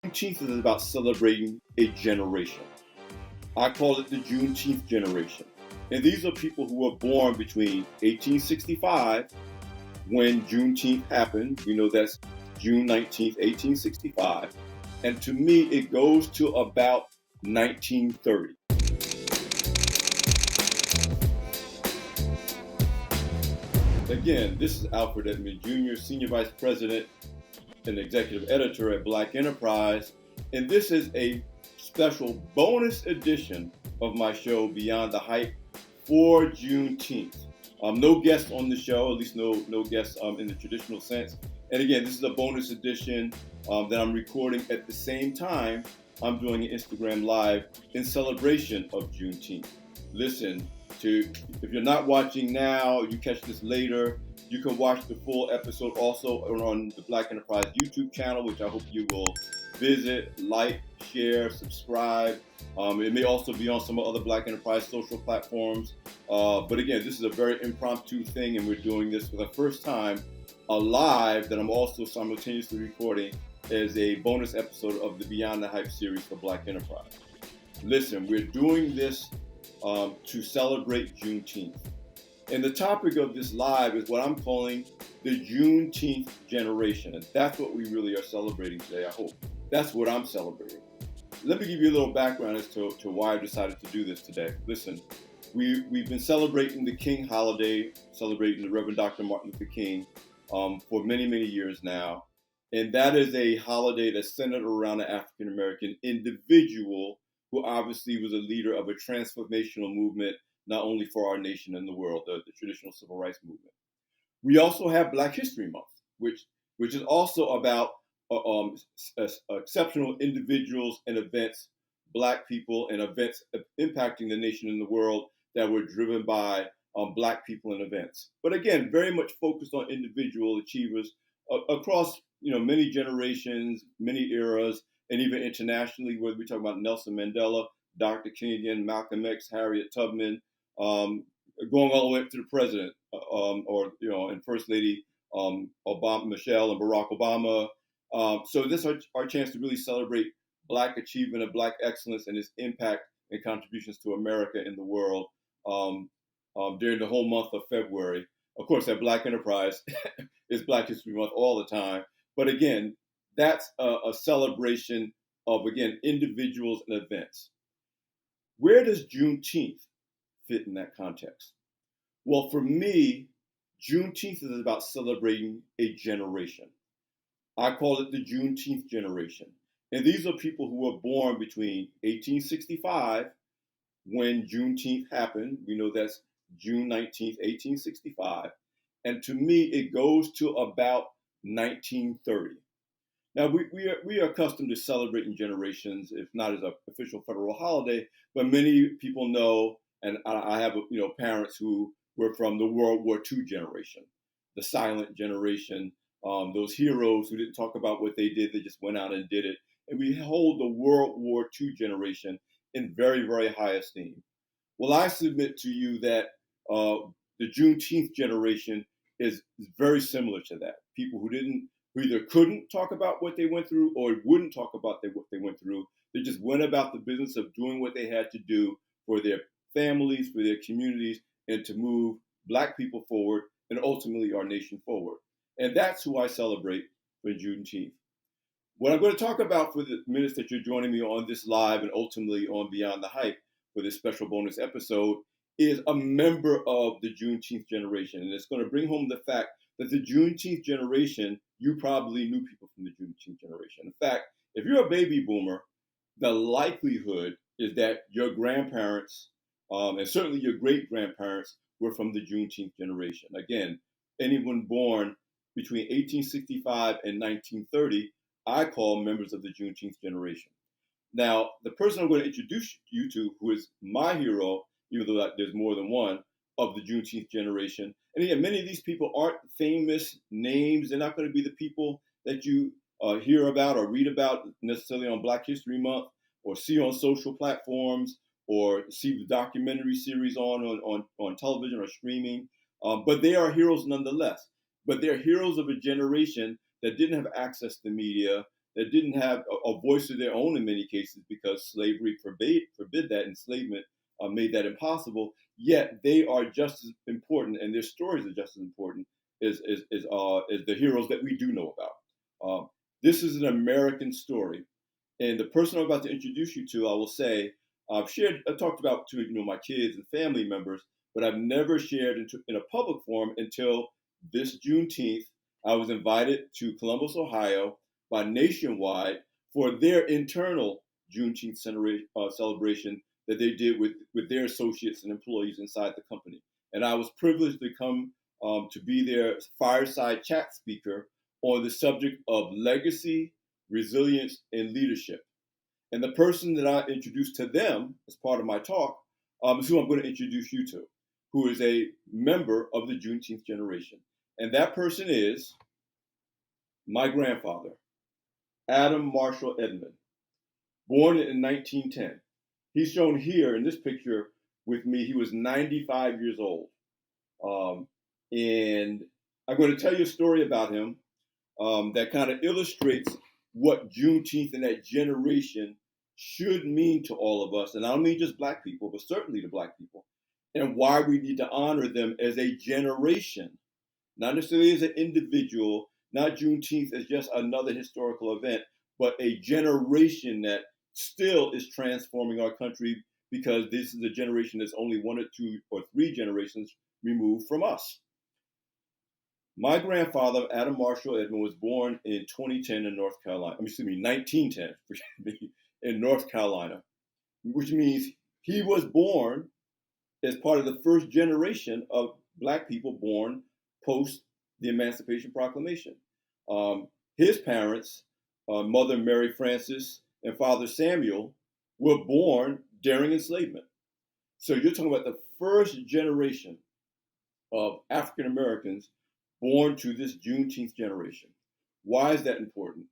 Juneteenth is about celebrating a generation. I call it the Juneteenth generation. And these are people who were born between 1865, when Juneteenth happened. We know that's June 19th, 1865. And to me, it goes to about 1930. Again, this is Alfred Edmond Jr., Senior Vice President and Executive Editor at Black Enterprise. And this is a special bonus edition of my show, Beyond the Hype, for Juneteenth. No guests on the show, at least no guests in the traditional sense. And again, this is a bonus edition that I'm recording at the same time I'm doing an Instagram Live in celebration of Juneteenth. Listen, if you're not watching now, you catch this later, you can watch the full episode also on the Black Enterprise YouTube channel, which I hope you will visit, like, share, subscribe. It may also be on some other Black Enterprise social platforms. But again, this is a very impromptu thing, and we're doing this for the first time live that I'm also simultaneously recording as a bonus episode of the Beyond the Hype series for Black Enterprise. Listen, we're doing this to celebrate Juneteenth. And the topic of this live is what I'm calling the Juneteenth generation. And that's what we really are celebrating today, I hope. That's what I'm celebrating. Let me give you a little background as to why I decided to do this today. Listen, we've been celebrating the King holiday, celebrating the Reverend Dr. Martin Luther King for many, many years now. And that is a holiday that's centered around an African-American individual who obviously was a leader of a transformational movement, not only for our nation and the world, the traditional civil rights movement. We also have Black History Month, which is also about exceptional individuals and events, Black people and events impacting the nation and the world that were driven by Black people and events. But again, very much focused on individual achievers across many generations, many eras, and even internationally, whether we talk about Nelson Mandela, Dr. King again, Malcolm X, Harriet Tubman, going all the way up to the president, and First Lady Michelle and Barack Obama. So this is our chance to really celebrate Black achievement and Black excellence and its impact and contributions to America and the world during the whole month of February. Of course, at Black Enterprise, it's Black History Month all the time. But again, that's a celebration of, again, individuals and events. Where does Juneteenth fit in that context? Well, for me, Juneteenth is about celebrating a generation. I call it the Juneteenth generation. And these are people who were born between 1865, when Juneteenth happened. We know that's June 19th, 1865. And to me, it goes to about 1930. Now, we are accustomed to celebrating generations, if not as an official federal holiday, but many people know, and I have parents who were from the World War II generation, the silent generation, those heroes who didn't talk about what they did, they just went out and did it. And we hold the World War II generation in very, very high esteem. Well, I submit to you that the Juneteenth generation is very similar to that. People who either couldn't talk about what they went through or wouldn't talk about what they went through. They just went about the business of doing what they had to do for their families, for their communities, and to move Black people forward and ultimately our nation forward. And that's who I celebrate for Juneteenth. What I'm going to talk about for the minutes that you're joining me on this live and ultimately on Beyond the Hype for this special bonus episode is a member of the Juneteenth generation. And it's going to bring home the fact that the Juneteenth generation, you probably knew people from the Juneteenth generation. In fact, if you're a baby boomer, the likelihood is that your grandparents, and certainly your great-grandparents, were from the Juneteenth generation. Again, anyone born between 1865 and 1930, I call members of the Juneteenth generation. Now, the person I'm going to introduce you to, who is my hero, even though there's more than one, of the Juneteenth generation. And again, many of these people aren't famous names. They're not going to be the people that you hear about or read about necessarily on Black History Month or see on social platforms or see the documentary series on television or streaming. But they are heroes nonetheless. But they're heroes of a generation that didn't have access to media, that didn't have a voice of their own in many cases because slavery forbid that, enslavement made that impossible. Yet they are just as important, and their stories are just as important as the heroes that we do know about. This is an American story, and the person I'm about to introduce you to, I will say, I talked about to my kids and family members, but I've never shared in a public forum until this Juneteenth. I was invited to Columbus, Ohio, by Nationwide for their internal Juneteenth celebration that they did with their associates and employees inside the company. And I was privileged to come to be their fireside chat speaker on the subject of legacy, resilience, and leadership. And the person that I introduced to them as part of my talk is who I'm going to introduce you to, who is a member of the Juneteenth generation. And that person is my grandfather, Adam Marshal Edmond, born in 1910. He's shown here in this picture with me. He was 95 years old. And I'm going to tell you a story about him that kind of illustrates what Juneteenth and that generation should mean to all of us. And I don't mean just Black people, but certainly to Black people, and why we need to honor them as a generation, not necessarily as an individual, not Juneteenth as just another historical event, but a generation that still is transforming our country, because this is a generation that's only 1 or 2 or 3 generations removed from us. My grandfather, Adam Marshall Edmond, was born in 2010 in North Carolina. 1910, in North Carolina, which means he was born as part of the first generation of Black people born post the Emancipation Proclamation. His parents, Mother Mary Frances and Father Samuel, were born during enslavement. So you're talking about the first generation of African Americans born to this Juneteenth generation. Why is that important?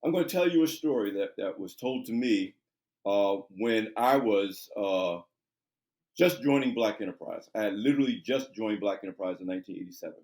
I'm going to tell you a story that was told to me when I was just joining Black Enterprise. I had literally just joined Black Enterprise in 1987.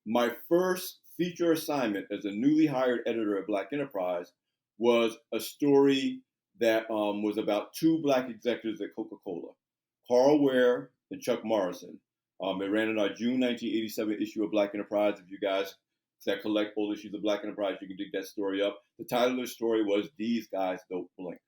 My first feature assignment as a newly hired editor at Black Enterprise was a story that was about 2 Black executives at Coca-Cola, Carl Ware and Chuck Morrison. It ran in our June 1987 issue of Black Enterprise. If you guys that collect old issues of Black Enterprise, you can dig that story up. The title of the story was "These Guys Don't Blink."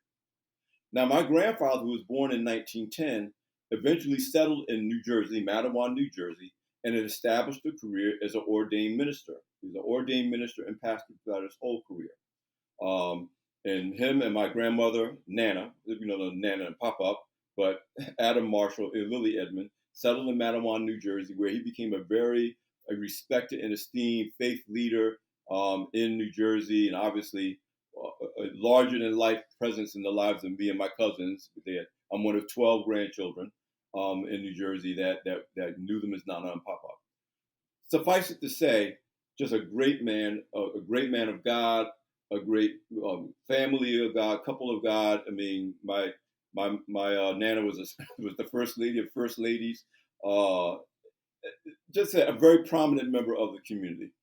Now, my grandfather, who was born in 1910, eventually settled in New Jersey, Matawan, New Jersey, and had established a career as an ordained minister. He was an ordained minister and pastor throughout his whole career. And him and my grandmother, Nana, the Nana and Pop-Up, but Adam Marshall and Lily Edmond, settled in Matawan, New Jersey, where he became a very respected and esteemed faith leader in New Jersey, and obviously a larger-than-life presence in the lives of me and my cousins. I'm one of 12 grandchildren in New Jersey that knew them as Nana and Papa. Suffice it to say, just a great man of God, a great family of God, couple of God. I mean, my Nana was the first lady of first ladies. Just a very prominent member of the community.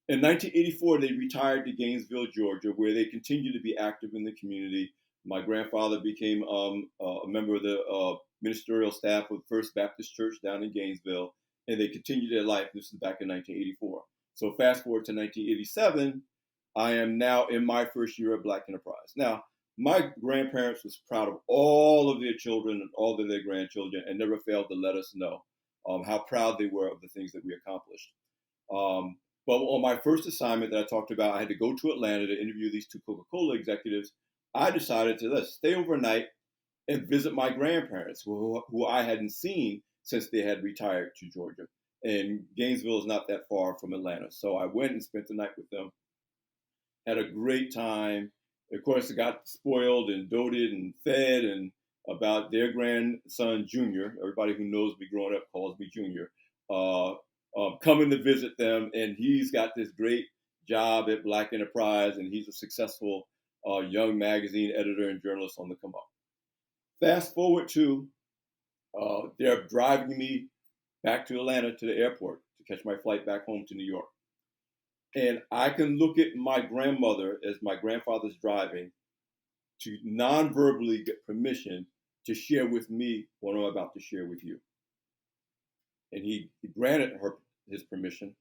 In 1984, they retired to Gainesville, Georgia, where they continued to be active in the community. My grandfather became a member of the ministerial staff of First Baptist Church down in Gainesville, and they continued their life. This is back in 1984. So fast forward to 1987, I am now in my first year at Black Enterprise. Now, my grandparents was proud of all of their children and all of their grandchildren, and never failed to let us know how proud they were of the things that we accomplished. But on my first assignment that I talked about, I had to go to Atlanta to interview these 2 Coca-Cola executives. I decided to stay overnight and visit my grandparents, who I hadn't seen since they had retired to Georgia. And Gainesville is not that far from Atlanta. So I went and spent the night with them, had a great time. Of course, I got spoiled and doted and fed and about their grandson, Junior. Everybody who knows me growing up calls me Junior. Coming to visit them, and he's got this great job at Black Enterprise, and he's a successful young magazine editor and journalist on the come up. Fast forward to they're driving me back to Atlanta to the airport to catch my flight back home to New York. And I can look at my grandmother as my grandfather's driving to non-verbally get permission to share with me what I'm about to share with you. And he granted her his permission,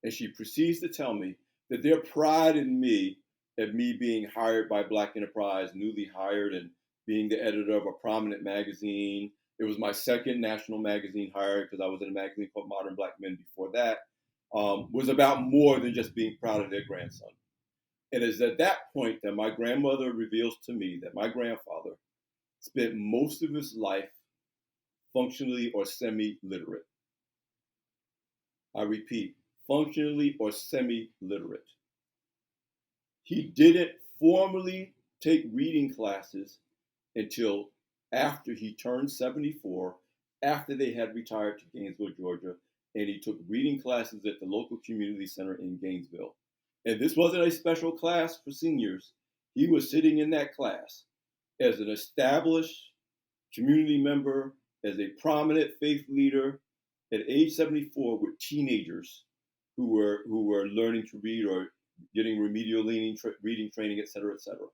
and she proceeds to tell me that their pride in me, at me being hired by Black Enterprise, newly hired, and being the editor of a prominent magazine. It was my second national magazine hire because I was in a magazine called Modern Black Men before that. Was about more than just being proud of their grandson. And it's at that point that my grandmother reveals to me that my grandfather spent most of his life functionally or semi-literate. I repeat, functionally or semi-literate. He didn't formally take reading classes until after he turned 74, after they had retired to Gainesville, Georgia, and he took reading classes at the local community center in Gainesville. And this wasn't a special class for seniors. He was sitting in that class as an established community member, as a prominent faith leader at age 74 with teenagers who were learning to read or getting remedial reading training, et cetera, et cetera.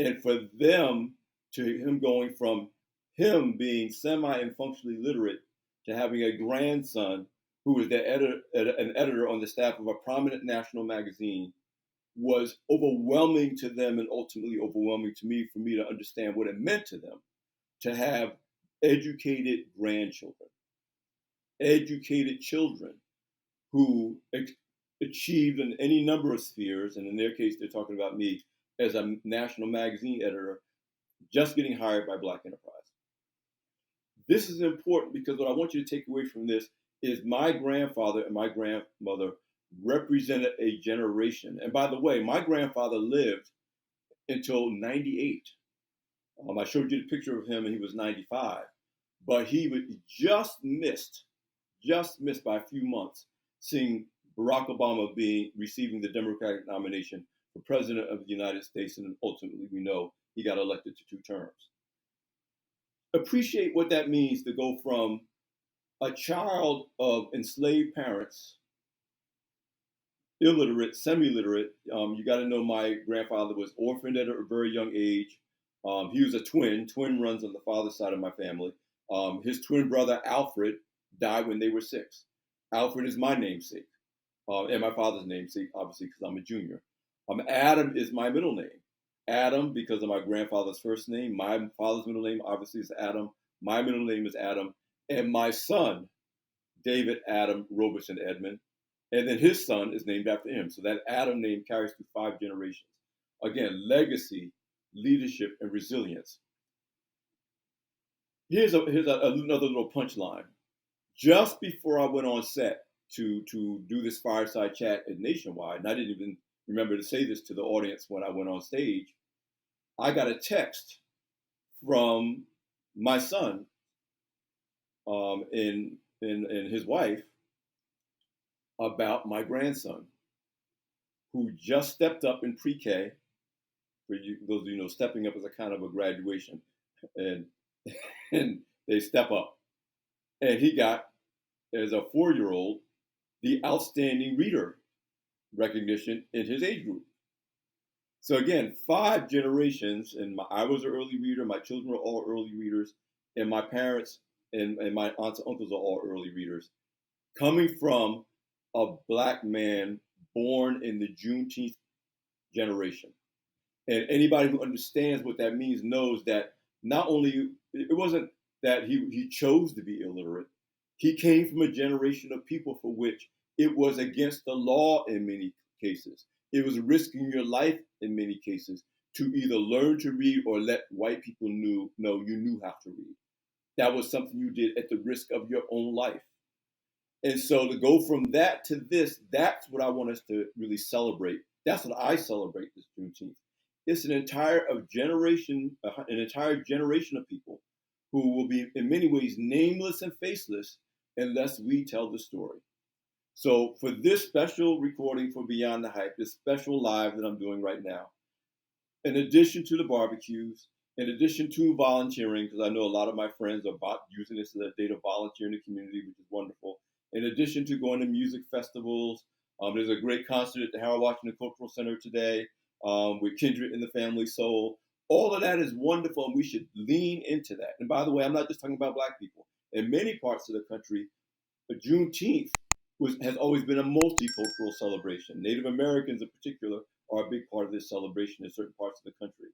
And for them, to him going from him being semi and functionally literate to having a grandson who was an editor on the staff of a prominent national magazine was overwhelming to them and ultimately overwhelming to me for me to understand what it meant to them to have educated grandchildren, educated children who achieved in any number of spheres, and in their case, they're talking about me as a national magazine editor, just getting hired by Black Enterprise. This is important because what I want you to take away from this is my grandfather and my grandmother represented a generation. And by the way, my grandfather lived until 98. I showed you the picture of him and he was 95, but he just missed by a few months seeing Barack Obama receiving the Democratic nomination for president of the United States, and ultimately we know he got elected to 2 terms. Appreciate what that means to go from a child of enslaved parents, illiterate, semi-literate. You got to know my grandfather was orphaned at a very young age. He was a twin. Twin runs on the father's side of my family. His twin brother, Alfred, died when they were 6. Alfred is my namesake, and my father's namesake, obviously, because I'm a junior. Adam is my middle name. Adam, because of my grandfather's first name. My father's middle name, obviously, is Adam. My middle name is Adam. And my son, David Adam Roberson Edmond. And then his son is named after him. So that Adam name carries through 5 generations. Again, legacy, leadership, and resilience. Here's another little punchline. Just before I went on set to do this fireside chat at Nationwide, and I didn't even remember to say this to the audience when I went on stage, I got a text from my son and his wife about my grandson, who just stepped up in pre-K. For you, those of you know, stepping up is a kind of a graduation, and they step up, and he got, as a 4-year-old, the outstanding reader recognition in his age group. So again, 5 generations, and I was an early reader, my children were all early readers, and my parents and my aunts and uncles are all early readers, coming from a Black man born in the Juneteenth generation. And anybody who understands what that means knows that not only, it wasn't that he chose to be illiterate, he came from a generation of people for which it was against the law in many cases. It was risking your life in many cases to either learn to read or let white people know you knew how to read. That was something you did at the risk of your own life. And so to go from that to this, that's what I want us to really celebrate. That's what I celebrate this Juneteenth. It's an entire generation of people who will be in many ways nameless and faceless unless we tell the story. So for this special recording for Beyond the Hype, this special live that I'm doing right now, in addition to the barbecues, in addition to volunteering, because I know a lot of my friends are using this as a day to volunteer in the community, which is wonderful. In addition to going to music festivals, There's a great concert at the Harold Washington Cultural Center today with Kindred and the Family Soul. All of that is wonderful, and we should lean into that. And by the way, I'm not just talking about Black people. In many parts of the country, Juneteenth has always been a multicultural celebration. Native Americans, in particular, are a big part of this celebration in certain parts of the country.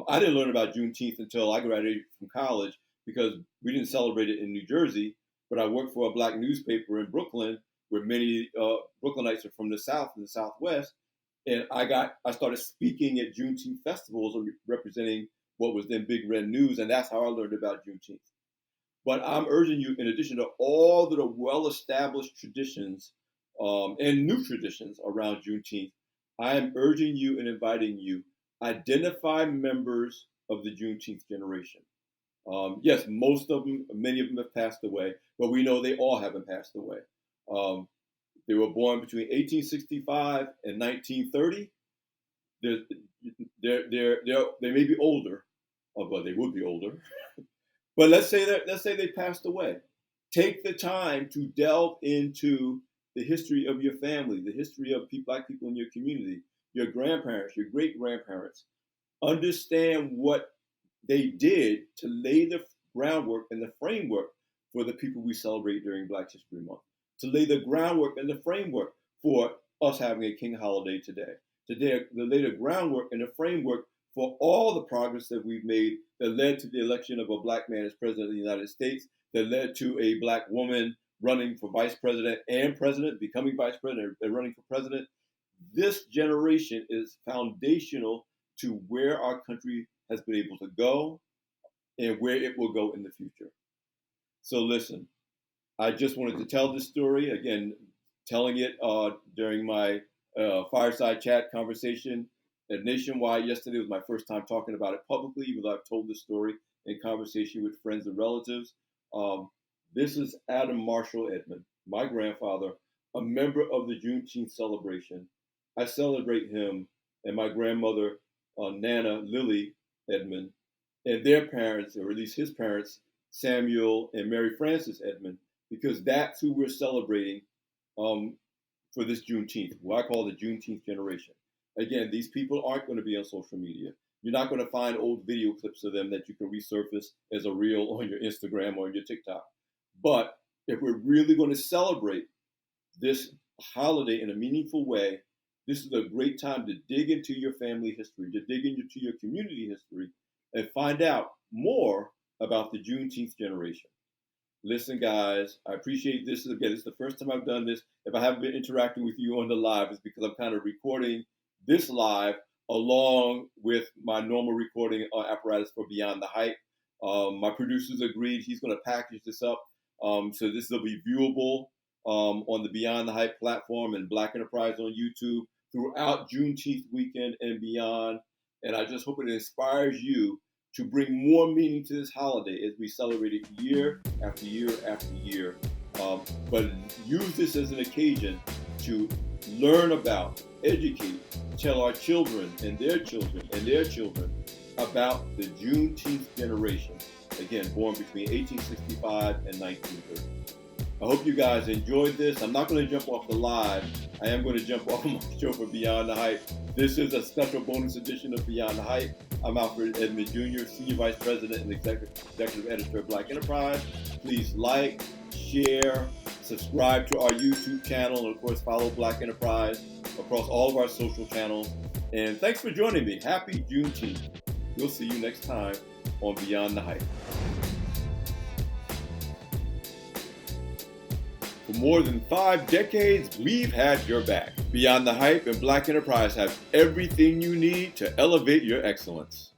I didn't learn about Juneteenth until I graduated from college because we didn't celebrate it in New Jersey, but I worked for a Black newspaper in Brooklyn where many Brooklynites are from the South and the Southwest. And I started speaking at Juneteenth festivals representing what was then Big Red News, and that's how I learned about Juneteenth. But I'm urging you, in addition to all of the well-established traditions and new traditions around Juneteenth, I am urging you and inviting you, identify members of the Juneteenth generation. Yes, many of them have passed away, but we know they all haven't passed away. They were born between 1865 and 1930. They may be older, but they would be older. But let's say they passed away. Take the time to delve into the history of your family, the history of Black people in your community, your grandparents, your great-grandparents. Understand what they did to lay the groundwork and the framework for the people we celebrate during Black History Month, to lay the groundwork and the framework for us having a King holiday today, to lay the groundwork and the framework for all the progress that we've made that led to the election of a Black man as president of the United States, that led to a Black woman running for vice president and president, becoming vice president and running for president. This generation is foundational to where our country has been able to go and where it will go in the future. So listen, I just wanted to tell this story, again, telling it during my fireside chat conversation at Nationwide yesterday. Was my first time talking about it publicly, even though I've told this story in conversation with friends and relatives. This is Adam Marshal Edmond, my grandfather, a member of the Juneteenth celebration. I celebrate him and my grandmother, Nana Lily Edmond, and their parents, or at least his parents, Samuel and Mary Frances Edmond, because that's who we're celebrating for this Juneteenth, what I call the Juneteenth generation. Again, these people aren't going to be on social media. You're not going to find old video clips of them that you can resurface as a reel on your Instagram or your TikTok. But if we're really going to celebrate this holiday in a meaningful way, this is a great time to dig into your family history, to dig into your community history, and find out more about the Juneteenth generation. Listen, guys, I appreciate this. Again, it's the first time I've done this. If I haven't been interacting with you on the live, it's because I'm kind of recording this live along with my normal recording apparatus for Beyond the Hype. My producers agreed he's going to package this up so this will be viewable on the Beyond the Hype platform and Black Enterprise on YouTube throughout Juneteenth weekend and beyond. And I just hope it inspires you to bring more meaning to this holiday as we celebrate it year after year after year. But use this as an occasion to learn about, educate, tell our children and their children and their children about the Juneteenth generation, again, born between 1865 and 1930. I hope you guys enjoyed this. I'm not going to jump off the live. I am going to jump off my show for Beyond the Hype. This is a special bonus edition of Beyond the Hype. I'm Marshal Edmond Jr., Senior Vice President and Executive Editor of Black Enterprise. Please like, share, subscribe to our YouTube channel, and of course follow Black Enterprise across all of our social channels. And thanks for joining me. Happy Juneteenth. We'll see you next time on Beyond the Hype. For more than 5 decades, we've had your back. Beyond the Hype and Black Enterprise have everything you need to elevate your excellence.